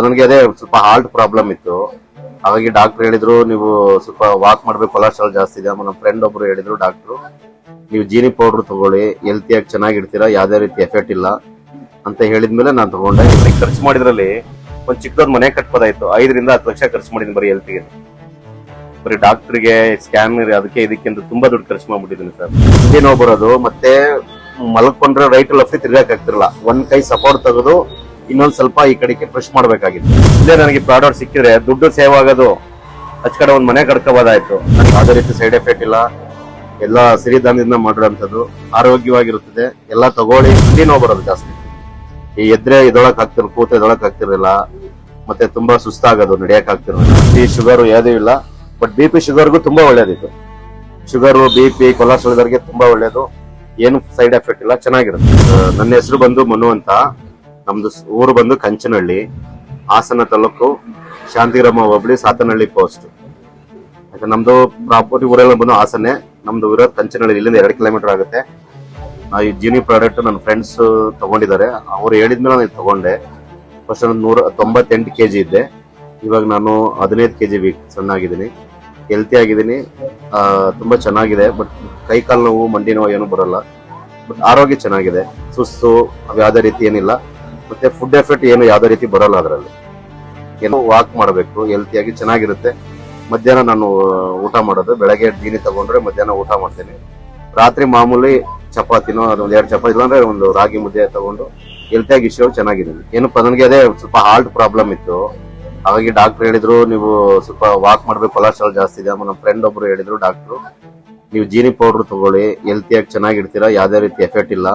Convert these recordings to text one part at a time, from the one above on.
ನನಗೆ ಅದೇ ಸ್ವಲ್ಪ ಹಾರ್ಟ್ ಪ್ರಾಬ್ಲಮ್ ಇತ್ತು. ಹಾಗಾಗಿ ಡಾಕ್ಟರ್ ಹೇಳಿದ್ರು ನೀವು ಸ್ವಲ್ಪ ವಾಕ್ ಮಾಡ್ಬೇಕು, ಕೊಲೆಸ್ಟ್ರಾಲ್ ಜಾಸ್ತಿ ಇದೆ. ನಮ್ಮ ಫ್ರೆಂಡ್ ಒಬ್ರು ಹೇಳಿದ್ರು ಡಾಕ್ಟ್ರು, ನೀವು ಜೀನಿ ಪೌಡರ್ ತಗೊಳ್ಳಿ, ಹೆಲ್ತಿಯಾಗಿ ಚೆನ್ನಾಗಿರ್ತೀರಾ, ಯಾವ್ದೇ ರೀತಿ ಎಫೆಕ್ಟ್ ಇಲ್ಲ ಅಂತ ಹೇಳಿದ್ಮೇಲೆ ನಾನು ತಗೊಂಡೆ. ಖರ್ಚು ಮಾಡಿದ್ರಲ್ಲಿ ಒಂದ್ ಚಿಕ್ಕದೊಂದು ಮನೆ ಕಟ್ಬೋದಾಯ್ತು. 5 ರಿಂದ 10 ಲಕ್ಷ ಖರ್ಚು ಮಾಡಿದ್ದೀನಿ ಬರೀ ಹೆಲ್ತ್ಗೆ. ಬರೀ ಡಾಕ್ಟರ್ಗೆ, ಸ್ಕ್ಯಾನ್, ಅದಕ್ಕೆ ಇದಕ್ಕೆ ಅಂತ ತುಂಬಾ ದುಡ್ಡು ಖರ್ಚು ಮಾಡ್ಬಿಟ್ಟಿದ್ದೀನಿ ಸರ್. ಹಿಂದೆ ನೋವು ಬರೋದು, ಮತ್ತೆ ಮಲ್ಕೊಂಡ್ರೆ ರೈಟ್ ಲೆಫ್ಟ್ ತಿರ್ಗಾಕ್ ಆಗ್ತಿರಲ್ಲ. ಒಂದ್ ಕೈ ಸಪೋರ್ಟ್ ತೆಗೆದು ಇನ್ನೊಂದ್ ಸ್ವಲ್ಪ ಈ ಕಡೆಗೆ ಫ್ರೆಶ್ ಮಾಡ್ಬೇಕಾಗಿತ್ತು. ಇಲ್ಲೇ ನನಗೆ ಪ್ರಾಡಕ್ಟ್ ಸಿಕ್ಕಿದ್ರೆ ದುಡ್ಡು ಸೇವ್ ಆಗೋದು, ಹಚ್ ಕಡೆ ಒಂದ್ ಮನೆ ಕಟ್ಕೋಬೋದಾಯ್ತು. ನನಗೆ ಯಾವುದೇ ರೀತಿ ಸೈಡ್ ಎಫೆಕ್ಟ್ ಇಲ್ಲ. ಎಲ್ಲ ಸಿರಿಧಾನ್ಯದಿಂದ ಮಾಡಿರೋಂಥದ್ದು, ಆರೋಗ್ಯವಾಗಿರುತ್ತದೆ. ಎಲ್ಲ ತಗೊಳ್ಳಿ. ಹಿಂದೆ ನೋವು ಬರೋದು ಜಾಸ್ತಿ, ಈ ಎದ್ರೆ ಇದೊಳಕ್ ಹಾಕ್ತಿರ್, ಕೂತ ಇದೊಳಕ್ ಹಾಕ್ತಿರಲಿಲ್ಲ. ಮತ್ತೆ ತುಂಬಾ ಸುಸ್ತಾಗೋದು, ನಡಿಯಕ್ ಆಗ್ತಿರಲಿಲ್ಲ. ಈ ಶುಗರ್ ಯಾವುದೂ ಇಲ್ಲ. ಬಟ್ BP ಶುಗರ್ಗೂ ತುಂಬಾ ಒಳ್ಳೇದಿತ್ತು. ಶುಗರ್, BP, ಕೊಲೆಸ್ಟ್ರಾಲ್ ಇದರಿಗೆ ತುಂಬಾ ಒಳ್ಳೇದು. ಏನು ಸೈಡ್ ಎಫೆಕ್ಟ್ ಇಲ್ಲ, ಚೆನ್ನಾಗಿರುತ್ತೆ. ನನ್ನ ಹೆಸರು ಬಂದು ಮನು ಅಂತ. ನಮ್ದು ಊರು ಬಂದು ಕಂಚನಹಳ್ಳಿ, ಹಾಸನ ತಾಲೂಕು, ಶಾಂತಿಗ್ರಾಮ ಹೋಬಳಿ, ಸಾತನಹಳ್ಳಿ ಪೋಸ್ಟ್. ಯಾಕಂದ್ರೆ ನಮ್ದು ಪ್ರಾಪರ್ಟಿ ಊರೆಲ್ಲ ಬಂದು ಹಾಸನೆ, ನಮ್ದು ಇರೋದು ಕಂಚನಹಳ್ಳಿ. ಇಲ್ಲಿಂದ 2 ಕಿಲೋಮೀಟರ್ ಆಗುತ್ತೆ. ಈ ಜೀನಿ ಪ್ರಾಡಕ್ಟ್ ನನ್ನ ಫ್ರೆಂಡ್ಸ್ ತಗೊಂಡಿದ್ದಾರೆ. ಅವ್ರು ಹೇಳಿದ್ಮೇಲೆ ನಾನು ತಗೊಂಡೆ. ಫಸ್ಟ್ 198 kg ಇದ್ದೆ. ಇವಾಗ ನಾನು 15 kg ಸಣ್ಣ ಆಗಿದ್ದೀನಿ, ಹೆಲ್ತಿ ಆಗಿದ್ದೀನಿ, ತುಂಬಾ ಚೆನ್ನಾಗಿದೆ. ಬಟ್ ಕೈ ಕಾಲು ನೋವು, ಮಂಡಿ ನೋವು ಏನು ಬರಲ್ಲ. ಬಟ್ ಆರೋಗ್ಯ ಚೆನ್ನಾಗಿದೆ. ಸುಸ್ತು ಅವು ಯಾವುದೇ ರೀತಿ ಏನಿಲ್ಲ. ಮತ್ತೆ ಫುಡ್ ಎಫೆಕ್ಟ್ ಏನು ಯಾವುದೇ ರೀತಿ ಬರಲ್ಲ. ಅದರಲ್ಲಿ ಏನೋ ವಾಕ್ ಮಾಡಬೇಕು, ಹೆಲ್ತಿಯಾಗಿ ಚೆನ್ನಾಗಿರುತ್ತೆ. ಮಧ್ಯಾಹ್ನ ನಾನು ಊಟ ಮಾಡೋದು, ಬೆಳಗ್ಗೆ ಜೀನಿ ತಗೊಂಡ್ರೆ ಮಧ್ಯಾಹ್ನ ಊಟ ಮಾಡ್ತೇನೆ. ರಾತ್ರಿ ಮಾಮೂಲಿ ಚಪಾತಿನೋ, ಅದೊಂದು 2 ಚಪಾತಿ ಇಲ್ಲಾಂದ್ರೆ ಒಂದು ರಾಗಿ ಮುದ್ದೆ ತಗೊಂಡು ಹೆಲ್ತಿಯಾಗಿ ಇಷ್ಟು ಚೆನ್ನಾಗಿದ್ದೀನಿ. ಏನಪ್ಪ, ನನಗೆ ಅದೇ ಸ್ವಲ್ಪ ಹಾರ್ಟ್ ಪ್ರಾಬ್ಲಮ್ ಇತ್ತು. ಹಾಗಾಗಿ ಡಾಕ್ಟರ್ ಹೇಳಿದ್ರು ನೀವು ಸ್ವಲ್ಪ ವಾಕ್ ಮಾಡ್ಬೇಕು, ಕೊಲೆಸ್ಟ್ರಾಲ್ ಜಾಸ್ತಿ ಇದೆ. ನಮ್ಮ ಫ್ರೆಂಡ್ ಒಬ್ರು ಹೇಳಿದ್ರು ಡಾಕ್ಟ್ರು, ನೀವು ಜೀನಿ ಪೌಡರ್ ತಗೊಳ್ಳಿ, ಹೆಲ್ತಿಯಾಗಿ ಚೆನ್ನಾಗಿರ್ತೀರಾ, ಯಾವ್ದೇ ರೀತಿ ಎಫೆಕ್ಟ್ ಇಲ್ಲ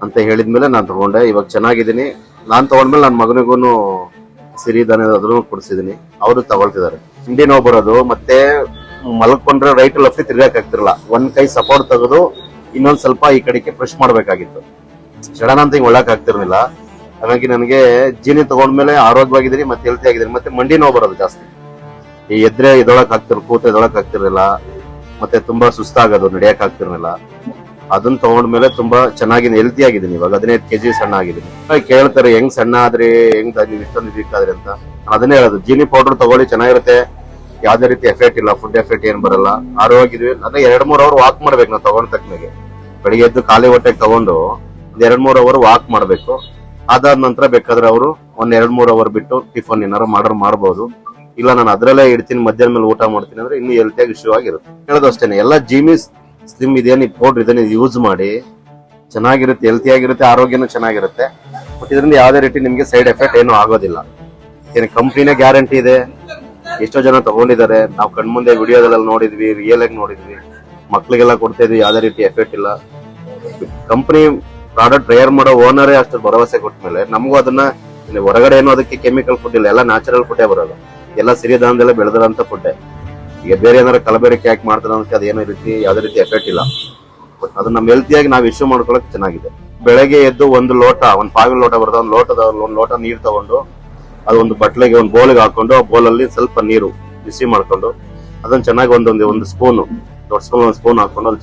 ಅಂತ ಹೇಳಿದ್ಮೇಲೆ ನಾನು ತಗೊಂಡೆ. ಇವಾಗ ಚೆನ್ನಾಗಿದ್ದೀನಿ. ನಾನ್ ತಗೊಂಡ್ಮೇಲೆ ನನ್ನ ಮಗನಿಗೂ ಸಿರಿಧಾನ್ಯ ಅದನ್ನು ಕೊಡಿಸಿದೀನಿ, ಅವರು ತಗೊಳ್ತಿದ್ದಾರೆ. ಹಿಂದೆ ನೋವು ಬರೋದು, ಮತ್ತೆ ಮಲ್ಕೊಂಡ್ರೆ ರೈಟ್ ಲೆಫ್ಟ್ ತಿರ್ಗಾಕ್ ಆಗ್ತಿರಲ್ಲ. ಒಂದ್ ಕೈ ಸಪೋರ್ಟ್ ತೆಗೆದು ಇನ್ನೊಂದ್ ಸ್ವಲ್ಪ ಈ ಕಡೆಗೆ ಫ್ರೆಶ್ ಮಾಡ್ಬೇಕಾಗಿತ್ತು. ಸಡನ್ ಅಂತ ಹಿಂಗ್ ಒಳ್ಳಕ್ ಆಗ್ತಿರ್ಲಿಲ್ಲ. ಹಾಗಾಗಿ ನನಗೆ ಜೀನಿ ತಗೊಂಡ್ಮೇಲೆ ಆರೋಗ್ಯವಾಗಿದ್ದೀನಿ, ಮತ್ತೆ ಹೆಲ್ತಿ ಆಗಿದ್ದೀನಿ. ಮತ್ತೆ ಮಂಡಿ ನೋವು ಬರೋದು ಜಾಸ್ತಿ, ಈ ಎದ್ರೆ ಇದೊಳಕ್ ಕೂತ ಇದೊಳಕ್ ಆಗ್ತಿರ್ಲಿಲ್ಲ. ಮತ್ತೆ ತುಂಬಾ ಸುಸ್ತಾಗೋದು, ನಡಿಯಕ್ ಆಗ್ತಿರ್ಲಿಲ್ಲ. ಅದನ್ನ ತಗೊಂಡ್ಮೇಲೆ ತುಂಬಾ ಚೆನ್ನಾಗಿದೆ, ಹೆಲ್ತಿ ಆಗಿದ್ದೀನಿ. ಇವಾಗ 15 kg ಸಣ್ಣ ಆಗಿದ್ದೀನಿ. ಕೇಳ್ತಾರೆ ಹೆಂಗ್ ಸಣ್ಣ ಆದ್ರಿ, ಹೆಂಗ್ ನೀವು ಇಷ್ಟೊಂದು ವೀಕ್ ಆದ್ರಿ ಅಂತ. ಅದನ್ನೇ ಹೇಳೋದು, ಜೀನಿ ಪೌಡರ್ ತಗೊಳ್ಳಿ, ಚೆನ್ನಾಗಿರುತ್ತೆ, ಯಾವ್ದೇ ರೀತಿ ಎಫೆಕ್ಟ್ ಇಲ್ಲ, ಫುಡ್ ಎಫೆಕ್ಟ್ ಏನ್ ಬರಲ್ಲ, ಆರೋಗ್ಯದ್ವಿ. ಅದೇ 2-3 ಅವರ್ ವಾಕ್ ಮಾಡ್ಬೇಕು ನಾವು ತಗೊಂಡ ತಕ್ಕನಾಗೆ. ಬೆಳಿಗ್ಗೆ ಎದ್ದು ಖಾಲಿ ಹೊಟ್ಟೆಗೆ ತಗೊಂಡು 2-3 ಅವರ್ ವಾಕ್ ಮಾಡ್ಬೇಕು. ಅದಾದ ನಂತರ ಬೇಕಾದ್ರೆ ಅವರು 1-2-3 ಅವರ್ ಬಿಟ್ಟು ಟಿಫನ್ ಏನಾರು ಮಾಡ್ಬೋದು. ಇಲ್ಲ ನಾನು ಅದ್ರಲ್ಲೇ ಇಡ್ತೀನಿ, ಮಧ್ಯಾಹ್ನ ಮೇಲೆ ಊಟ ಮಾಡ್ತೀನಿ ಅಂದ್ರೆ ಇನ್ನೂ ಹೆಲ್ತಿಯಾಗಿ ಇಶ್ಯೂ ಆಗಿರುತ್ತೆ. ಹೇಳೋದು ಅಷ್ಟೇನೆ, ಎಲ್ಲ ಜೀನಿ ಸ್ಲಿಮ್ ಇದೇನು ಪೌಡರ್ ಇದನ್ನ ಯೂಸ್ ಮಾಡಿ ಚೆನ್ನಾಗಿರುತ್ತೆ, ಹೆಲ್ತಿ ಆಗಿರುತ್ತೆ, ಆರೋಗ್ಯನೂ ಚೆನ್ನಾಗಿರುತ್ತೆ. ಬಟ್ ಇದರಿಂದ ಯಾವುದೇ ರೀತಿ ನಿಮ್ಗೆ ಸೈಡ್ ಎಫೆಕ್ಟ್ ಏನೂ ಆಗೋದಿಲ್ಲ. ಏನು ಕಂಪ್ನಿನೇ ಗ್ಯಾರಂಟಿ ಇದೆ. ಎಷ್ಟೋ ಜನ ತಗೊಂಡಿದ್ದಾರೆ, ನಾವು ಕಣ್ಮುಂದೆ ವಿಡಿಯೋದಲ್ಲಿ ನೋಡಿದ್ವಿ, ರಿಯಲ್ ಆಗಿ ನೋಡಿದ್ವಿ, ಮಕ್ಳಿಗೆಲ್ಲ ಕೊಡ್ತಾ ಇದ್ವಿ, ಯಾವುದೇ ರೀತಿ ಎಫೆಕ್ಟ್ ಇಲ್ಲ. ಕಂಪನಿ ಪ್ರಾಡಕ್ಟ್ ತಯಾರು ಮಾಡೋ ಓನರೇ ಅಷ್ಟು ಭರವಸೆ ಕೊಟ್ಮೇಲೆ ನಮಗೂ ಅದನ್ನ ಹೊರಗಡೆ ಏನೋ ಅದಕ್ಕೆ ಕೆಮಿಕಲ್ ಫುಡ್ ಇಲ್ಲ, ಎಲ್ಲ ನ್ಯಾಚುರಲ್ ಫುಡ್ಡೇ ಬರೋದು, ಎಲ್ಲ ಸಿರಿಧಾನ್ಯದಲ್ಲೇ ಬೆಳೆದಿರೋಂಥ ಫುಡ್ಡೇ. ಈಗ ಬೇರೆ ಏನಾರ ಕಲಬೆರಕೆ ಯಾಕೆ ಮಾಡ್ತಾರೆ ಅಂತ ಅದೇನೋ ರೀತಿ ಯಾವುದೇ ರೀತಿ ಎಫೆಕ್ಟ್ ಇಲ್ಲ. ಬಟ್ ಅದನ್ನ ನಮ್ಮ ಹೆಲ್ತಿಯಾಗಿ ನಾವು ಇಶ್ಯೂ ಮಾಡ್ಕೊಳಕ್ ಚೆನ್ನಾಗಿದೆ. ಬೆಳಗ್ಗೆ ಎದ್ದು ಒಂದು ಪಾವಿನ ಲೋಟ ಬರ್ತದೆ, ಒಂದು ಲೋಟ ನೀರು ತಗೊಂಡು ಅದೊಂದು ಬಟ್ಲೆಗೆ, ಒಂದು ಬೌಲ್ಗೆ ಹಾಕೊಂಡು, ಆ ಬೌಲಲ್ಲಿ ಸ್ವಲ್ಪ ನೀರು ಬಿಸಿ ಮಾಡ್ಕೊಂಡು ಅದನ್ನ ಚೆನ್ನಾಗಿ ಒಂದು ಸ್ಪೂನು, ದೊಡ್ಡ ಸ್ಪೂನ್, 1 ಸ್ಪೂನ್ ಹಾಕೊಂಡು ಅದು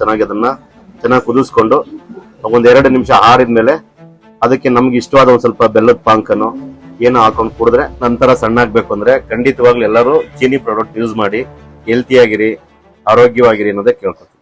ಚೆನ್ನಾಗಿ ಕುದಿಸ್ಕೊಂಡು 1-2 ನಿಮಿಷ ಆರಿದ್ಮೇಲೆ ಅದಕ್ಕೆ ನಮ್ಗೆ ಇಷ್ಟವಾದ ಒಂದ್ ಸ್ವಲ್ಪ ಬೆಲ್ಲದ ಪಾಂಕನೋ ಏನೋ ಹಾಕೊಂಡು ಕುಡಿದ್ರೆ, ನಂತರ ಸಣ್ಣ ಆಗ್ಬೇಕು ಅಂದ್ರೆ ಖಂಡಿತವಾಗ್ಲೂ ಎಲ್ಲರೂ ಜೀನಿ ಪ್ರಾಡಕ್ಟ್ ಯೂಸ್ ಮಾಡಿ, ಹೆಲ್ತಿಯಾಗಿರಿ, ಆರೋಗ್ಯವಾಗಿರಿ ಅನ್ನೋದೇ ಕೇಳ್ಕೊತೀನಿ.